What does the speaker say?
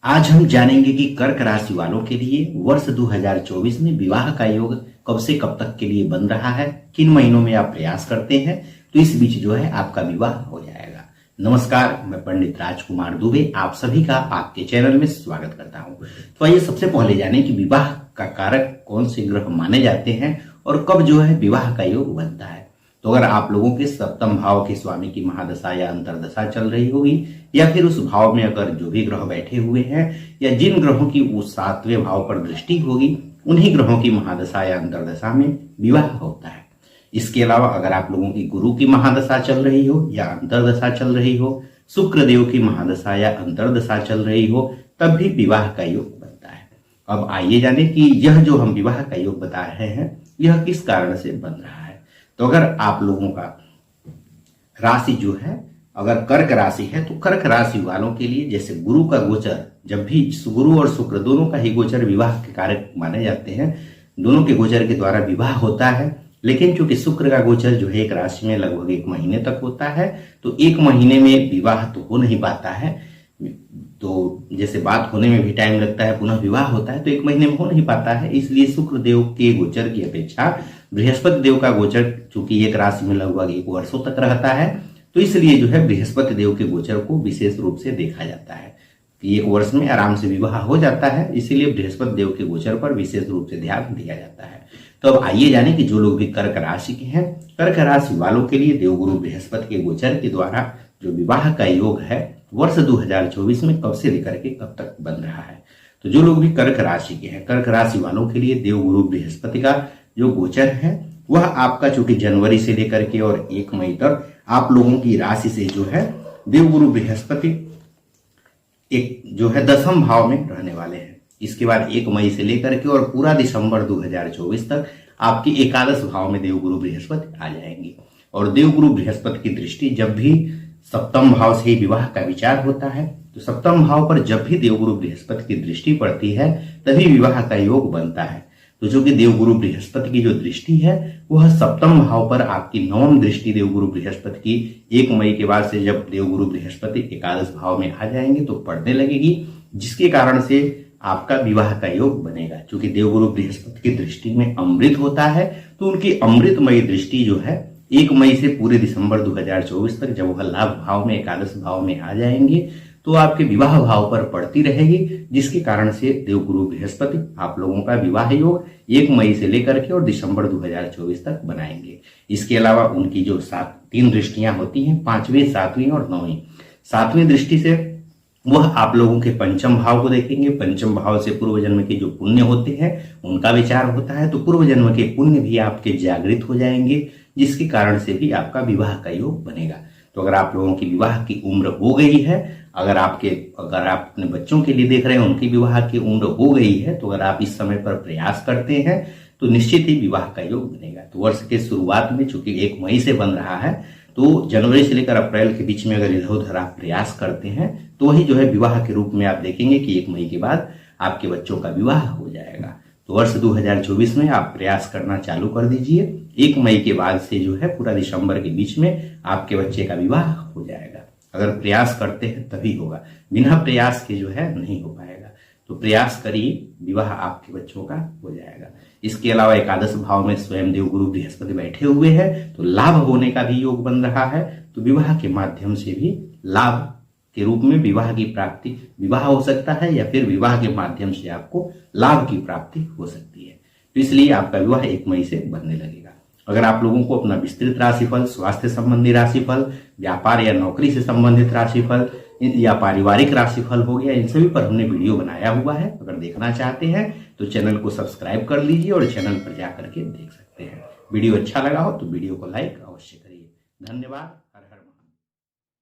आज हम जानेंगे कि कर्क राशि वालों के लिए वर्ष 2024 में विवाह का योग कब से कब तक के लिए बन रहा है, किन महीनों में आप प्रयास करते हैं तो इस बीच जो है आपका विवाह हो जाएगा। नमस्कार, मैं पंडित राजकुमार दुबे आप सभी का आपके चैनल में स्वागत करता हूं। तो आइए सबसे पहले जाने कि विवाह का कारक कौन से ग्रह माने जाते हैं और कब जो है विवाह का योग बनता है। तो अगर आप लोगों के सप्तम भाव के स्वामी की महादशा या अंतरदशा चल रही होगी या फिर उस भाव में अगर जो भी ग्रह बैठे हुए हैं या जिन ग्रहों की उस 7वें भाव पर दृष्टि होगी उन्हीं ग्रहों की महादशा या अंतरदशा में विवाह होता है। इसके अलावा अगर आप लोगों की गुरु की महादशा चल रही हो या अंतरदशा चल रही हो, शुक्र देव की महादशा या अंतरदशा चल रही हो, तब भी विवाह का योग बनता है। अब आइए जाने कि यह जो हम विवाह का योग बता रहे हैं यह किस कारण से बन रहा है। तो अगर आप लोगों का राशि जो है अगर कर्क राशि है तो कर्क राशि वालों के लिए जैसे गुरु का गोचर, जब भी गुरु और शुक्र दोनों का ही गोचर विवाह के कारक माने जाते हैं, दोनों के गोचर के द्वारा विवाह होता है। लेकिन चूंकि शुक्र का गोचर जो है एक राशि में लगभग 1 महीने तक होता है तो 1 महीने में विवाह तो हो नहीं पाता है। तो जैसे बात होने में भी टाइम लगता है, पुनः विवाह होता है तो 1 महीने में हो नहीं पाता है। इसलिए शुक्र देव के गोचर की अपेक्षा बृहस्पति देव का गोचर चूंकि एक राशि में लगभग 1 वर्षों तक रहता है तो इसलिए जो है बृहस्पति देव के गोचर को विशेष रूप से देखा जाता है कि 1 वर्ष में आराम से विवाह हो जाता है। इसीलिए बृहस्पति देव के गोचर पर विशेष रूप से ध्यान दिया जाता है। तो अब आइए जाने कि जो लोग भी कर्क राशि के हैं, कर्क राशि वालों के लिए देवगुरु बृहस्पति के गोचर के द्वारा जो विवाह का योग है वर्ष 2024 में कब से लेकर के कब तक बन रहा है। तो जो लोग भी कर्क राशि के हैं, कर्क राशि वालों के लिए देवगुरु बृहस्पति का जो गोचर है वह आपका चूंकि जनवरी से लेकर के और 1 मई तक आप लोगों की राशि से जो है देवगुरु बृहस्पति एक जो है 10वें भाव में रहने वाले हैं। इसके बाद 1 मई से लेकर के और पूरा दिसंबर 2024 तक आपके एकादश भाव में देवगुरु बृहस्पति आ जाएंगे। और देवगुरु बृहस्पति की दृष्टि जब भी सप्तम भाव से ही विवाह का विचार होता है तो सप्तम भाव पर जब भी देवगुरु बृहस्पति की दृष्टि पड़ती है तभी विवाह का योग बनता है। तो जो कि देवगुरु बृहस्पति की जो दृष्टि है वह सप्तम भाव पर आपकी 9वीं दृष्टि देवगुरु बृहस्पति की 1 मई के बाद से जब देवगुरु बृहस्पति एकादश भाव में आ जाएंगे तो पड़ने लगेगी, जिसके कारण से आपका विवाह का योग बनेगा। क्योंकि देवगुरु बृहस्पति की दृष्टि में अमृत होता है तो उनकी अमृतमयी दृष्टि जो है 1 मई से पूरे दिसंबर 2024 तक जब वह लाभ भाव में एकादश भाव में आ जाएंगे तो आपके विवाह भाव पर पड़ती रहेगी, जिसके कारण से देवगुरु बृहस्पति आप लोगों का विवाह योग 1 मई से लेकर के और दिसंबर 2024 तक बनाएंगे। इसके अलावा उनकी जो 3 दृष्टियां होती हैं, 5वीं, 7वीं और 9वीं। 7वीं दृष्टि से वह आप लोगों के पंचम भाव को देखेंगे। पंचम भाव से पूर्व जन्म के जो पुण्य होते हैं उनका विचार होता है, तो पूर्व जन्म के पुण्य भी आपके जागृत हो जाएंगे, जिसके कारण से भी आपका विवाह का योग बनेगा। तो अगर आप लोगों की विवाह की उम्र हो गई है, अगर आप अपने बच्चों के लिए देख रहे हैं उनकी विवाह की उम्र हो गई है, तो अगर आप इस समय पर प्रयास करते हैं तो निश्चित ही विवाह का योग बनेगा। तो वर्ष के शुरुआत में चूंकि 1 मई से बन रहा है तो जनवरी से लेकर अप्रैल के बीच में अगर इधर उधर आप प्रयास करते हैं तो वही जो है विवाह के रूप में आप देखेंगे कि 1 मई के बाद आपके बच्चों का विवाह हो जाएगा। तो वर्ष 2024 में आप प्रयास करना चालू कर दीजिए। 1 मई के बाद से जो है पूरा दिसंबर के बीच में आपके बच्चे का विवाह हो जाएगा। अगर प्रयास करते हैं तभी होगा, बिना प्रयास के जो है नहीं हो पाएगा। तो प्रयास करिए, विवाह आपके बच्चों का हो जाएगा। इसके अलावा एकादश भाव में स्वयं देवगुरु बृहस्पति बैठे हुए हैं तो लाभ होने का भी योग बन रहा है। तो विवाह के माध्यम से भी लाभ के रूप में विवाह की प्राप्ति, विवाह हो सकता है या फिर विवाह के माध्यम से आपको लाभ की प्राप्ति हो सकती है। तो इसलिए आपका विवाह 1 मई से बनने लगेगा। अगर आप लोगों को अपना विस्तृत राशिफल, स्वास्थ्य संबंधी राशिफल, व्यापार या नौकरी से संबंधित राशिफल या पारिवारिक राशिफल हो गया, इन सभी पर हमने वीडियो बनाया हुआ है। अगर देखना चाहते हैं तो चैनल को सब्सक्राइब कर लीजिए और चैनल पर जाकर के देख सकते हैं। वीडियो अच्छा लगा हो तो वीडियो को लाइक अवश्य करिए। धन्यवाद।